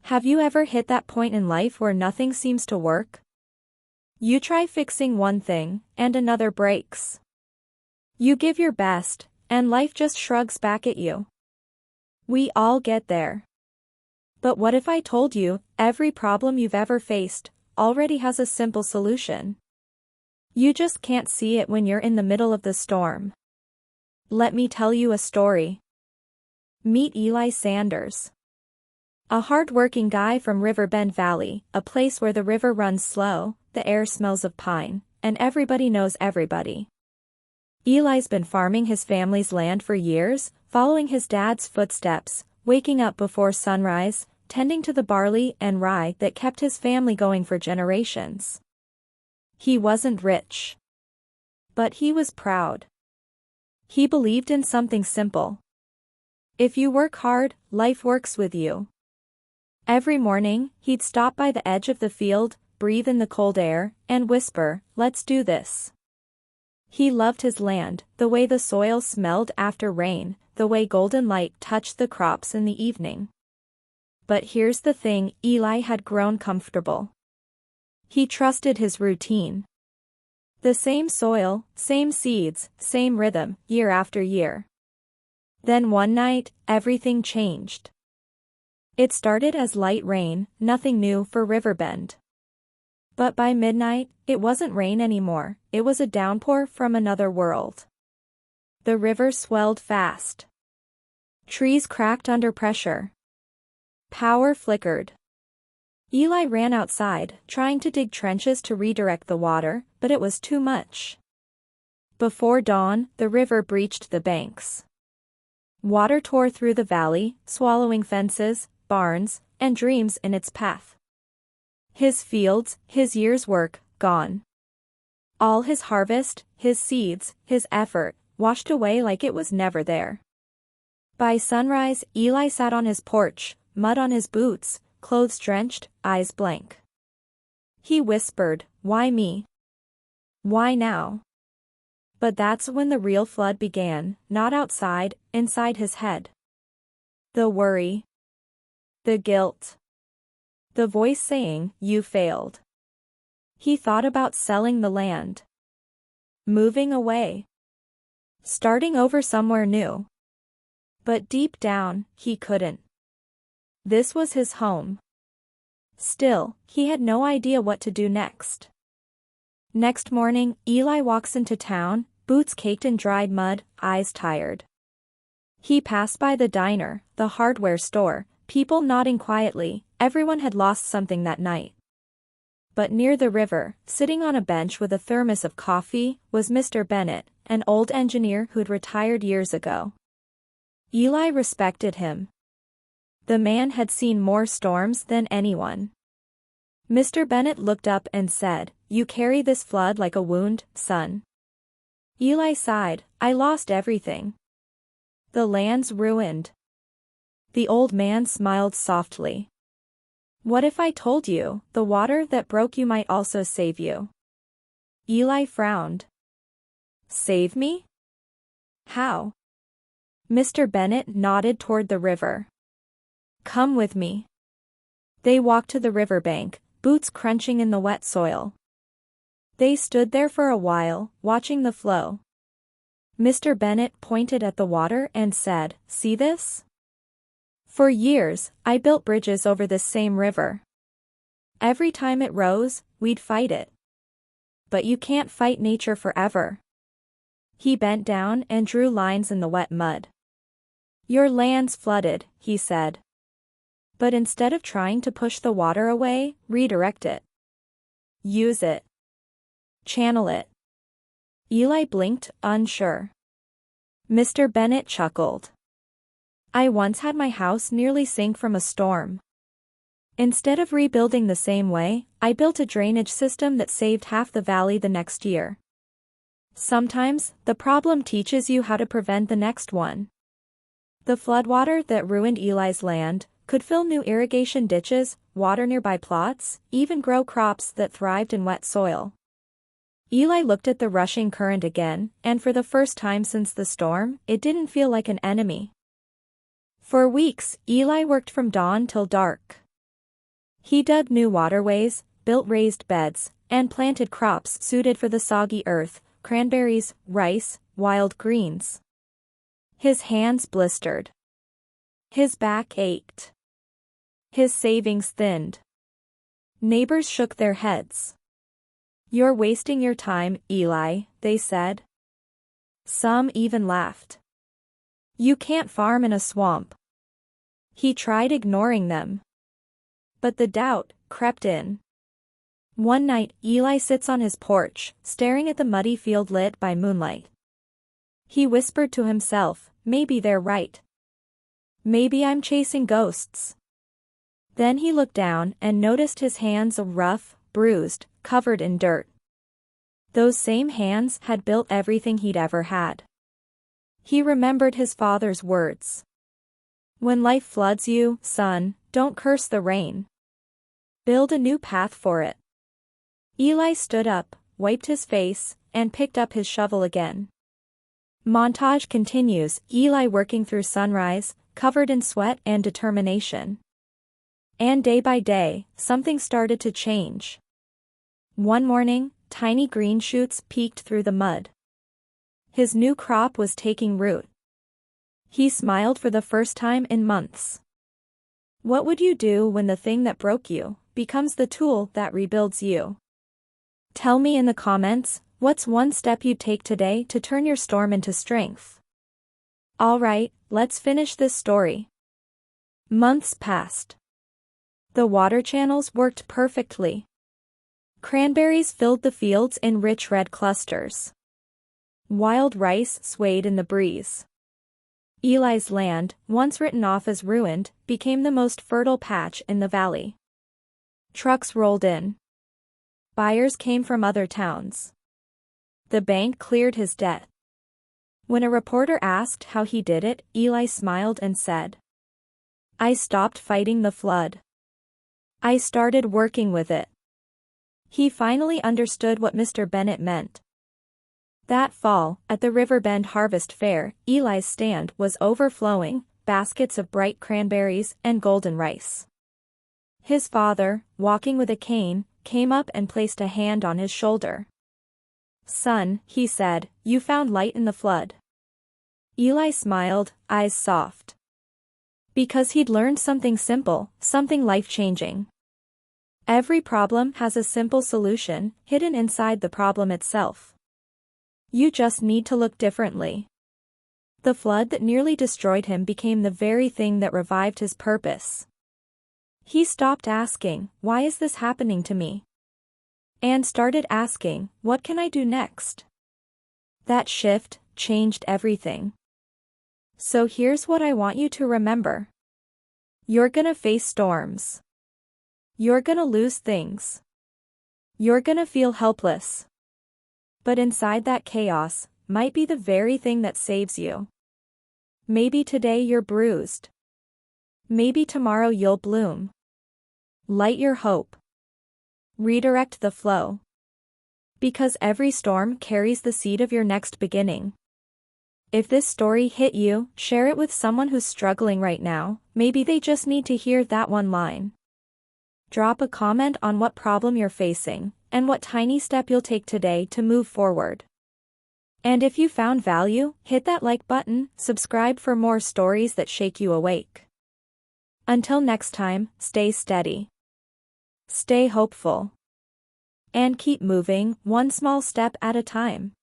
Have you ever hit that point in life where nothing seems to work? You try fixing one thing, and another breaks. You give your best, and life just shrugs back at you. We all get there. But what if I told you, every problem you've ever faced already has a simple solution? You just can't see it when you're in the middle of the storm. Let me tell you a story. Meet Eli Sanders. A hard-working guy from Riverbend Valley, a place where the river runs slow, the air smells of pine, and everybody knows everybody. Eli's been farming his family's land for years, following his dad's footsteps, waking up before sunrise, tending to the barley and rye that kept his family going for generations. He wasn't rich. But he was proud. He believed in something simple. If you work hard, life works with you. Every morning, he'd stop by the edge of the field, breathe in the cold air, and whisper, "Let's do this." He loved his land, the way the soil smelled after rain, the way golden light touched the crops in the evening. But here's the thing, Eli had grown comfortable. He trusted his routine. The same soil, same seeds, same rhythm, year after year. Then one night, everything changed. It started as light rain, nothing new for Riverbend. But by midnight, it wasn't rain anymore, it was a downpour from another world. The river swelled fast. Trees cracked under pressure. Power flickered. Eli ran outside, trying to dig trenches to redirect the water, but it was too much. Before dawn, the river breached the banks. Water tore through the valley, swallowing fences, barns, and dreams in its path. His fields, his year's work, gone. All his harvest, his seeds, his effort, washed away like it was never there. By sunrise, Eli sat on his porch, mud on his boots, clothes drenched, eyes blank. He whispered, "Why me? Why now?" But that's when the real flood began, not outside, inside his head. The worry. The guilt. The voice saying, "You failed." He thought about selling the land. Moving away. Starting over somewhere new. But deep down, he couldn't. This was his home. Still, he had no idea what to do next. Next morning, Eli walks into town, boots caked in dried mud, eyes tired. He passed by the diner, the hardware store, people nodding quietly, everyone had lost something that night. But near the river, sitting on a bench with a thermos of coffee, was Mr. Bennett, an old engineer who'd retired years ago. Eli respected him. The man had seen more storms than anyone. Mr. Bennett looked up and said, "You carry this flood like a wound, son." Eli sighed, "I lost everything. The land's ruined." The old man smiled softly. "What if I told you, the water that broke you might also save you?" Eli frowned. "Save me? How?" Mr. Bennett nodded toward the river. "Come with me." They walked to the riverbank, boots crunching in the wet soil. They stood there for a while, watching the flow. Mr. Bennett pointed at the water and said, "See this? For years, I built bridges over this same river. Every time it rose, we'd fight it. But you can't fight nature forever." He bent down and drew lines in the wet mud. "Your land's flooded," he said. "But instead of trying to push the water away, redirect it. Use it. Channel it." Eli blinked, unsure. Mr. Bennett chuckled. "I once had my house nearly sink from a storm. Instead of rebuilding the same way, I built a drainage system that saved half the valley the next year." Sometimes, the problem teaches you how to prevent the next one. The floodwater that ruined Eli's land could fill new irrigation ditches, water nearby plots, even grow crops that thrived in wet soil. Eli looked at the rushing current again, and for the first time since the storm, it didn't feel like an enemy. For weeks, Eli worked from dawn till dark. He dug new waterways, built raised beds, and planted crops suited for the soggy earth, cranberries, rice, wild greens. His hands blistered. His back ached. His savings thinned. Neighbors shook their heads. "You're wasting your time, Eli," they said. Some even laughed. "You can't farm in a swamp." He tried ignoring them. But the doubt crept in. One night, Eli sits on his porch, staring at the muddy field lit by moonlight. He whispered to himself, "Maybe they're right. Maybe I'm chasing ghosts." Then he looked down and noticed his hands rough, bruised, covered in dirt. Those same hands had built everything he'd ever had. He remembered his father's words. "When life floods you, son, don't curse the rain. Build a new path for it." Eli stood up, wiped his face, and picked up his shovel again. Montage continues, Eli working through sunrise, covered in sweat and determination. And day by day, something started to change. One morning, tiny green shoots peeked through the mud. His new crop was taking root. He smiled for the first time in months. What would you do when the thing that broke you becomes the tool that rebuilds you? Tell me in the comments, what's one step you'd take today to turn your storm into strength? Alright, let's finish this story. Months passed. The water channels worked perfectly. Cranberries filled the fields in rich red clusters. Wild rice swayed in the breeze. Eli's land, once written off as ruined, became the most fertile patch in the valley. Trucks rolled in. Buyers came from other towns. The bank cleared his debt. When a reporter asked how he did it, Eli smiled and said, "I stopped fighting the flood. I started working with it." He finally understood what Mr. Bennett meant. That fall, at the Riverbend Harvest Fair, Eli's stand was overflowing, baskets of bright cranberries and golden rice. His father, walking with a cane, came up and placed a hand on his shoulder. "Son," he said, "you found light in the flood." Eli smiled, eyes soft. Because he'd learned something simple, something life-changing. Every problem has a simple solution, hidden inside the problem itself. You just need to look differently. The flood that nearly destroyed him became the very thing that revived his purpose. He stopped asking, "Why is this happening to me?" and started asking, "What can I do next?" That shift changed everything. So here's what I want you to remember. You're gonna face storms. You're gonna lose things. You're gonna feel helpless. But inside that chaos, might be the very thing that saves you. Maybe today you're bruised. Maybe tomorrow you'll bloom. Light your hope. Redirect the flow. Because every storm carries the seed of your next beginning. If this story hit you, share it with someone who's struggling right now, maybe they just need to hear that one line. Drop a comment on what problem you're facing, and what tiny step you'll take today to move forward. And if you found value, hit that like button, subscribe for more stories that shake you awake. Until next time, stay steady. Stay hopeful. And keep moving, one small step at a time.